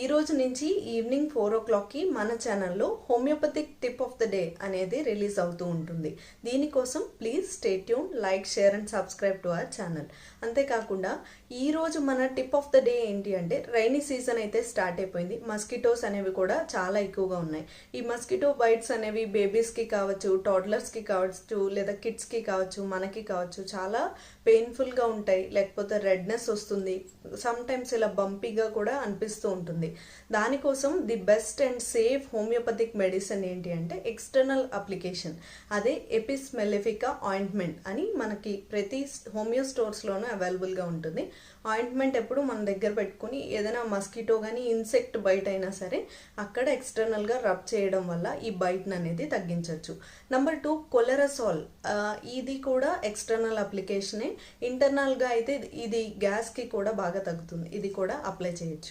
ఈ రోజు నుంచి ఈవినింగ్ 4 o'clockకి మన ఛానల్లో homoeopathic tip of the day అనేది రిలీజ్ అవుతూ ఉంటుంది. దీనికోసం please stay tune, like, share and subscribe to our channel. అంతేకాకుండా ఈరోజు మన టిప్ ఆఫ్ ద డే ఏంటి అంటే, రైనీ సీజన్ అయితే స్టార్ట్ అయిపోయింది. మస్కిటోస్ అనేవి కూడా చాలా ఎక్కువగా ఉన్నాయి. ఈ మస్కిటో బైట్స్ అనేవి బేబీస్కి కావచ్చు, టాడ్లర్స్కి కావచ్చు, లేదా కిడ్స్కి కావచ్చు, మనకి కావచ్చు, చాలా పెయిన్ఫుల్గా ఉంటాయి. లేకపోతే రెడ్నెస్ వస్తుంది, సమ్ టైమ్స్ ఇలా బంపీగా కూడా అనిపిస్తూ ఉంటుంది. దానికోసం the best and safe homeopathic medicine ఏంటి అంటే ఎక్స్టర్నల్ అప్లికేషన్. అదే ఎపిస్ మెలిఫికా ఆయింట్మెంట్ అని మనకి ప్రతి హోమియో స్టోర్స్లోనూ అవైలబుల్గా ఉంటుంది. ఆయింట్మెంట్ ఎప్పుడు మన దగ్గర పెట్టుకుని ఏదైనా మస్కిటో కానీ ఇన్సెక్ట్ బైట్ అయినా సరే అక్కడ ఎక్స్టర్నల్గా రబ్ చేయడం వల్ల ఈ బైట్ని అనేది తగ్గించవచ్చు. నెంబర్ 2, కొలెరసాల్. ఇది కూడా ఎక్స్టర్నల్ అప్లికేషనే. ఇంటర్నల్గా అయితే ఇది గ్యాస్కి కూడా బాగా తగ్గుతుంది. ఇది కూడా అప్లై చేయొచ్చు.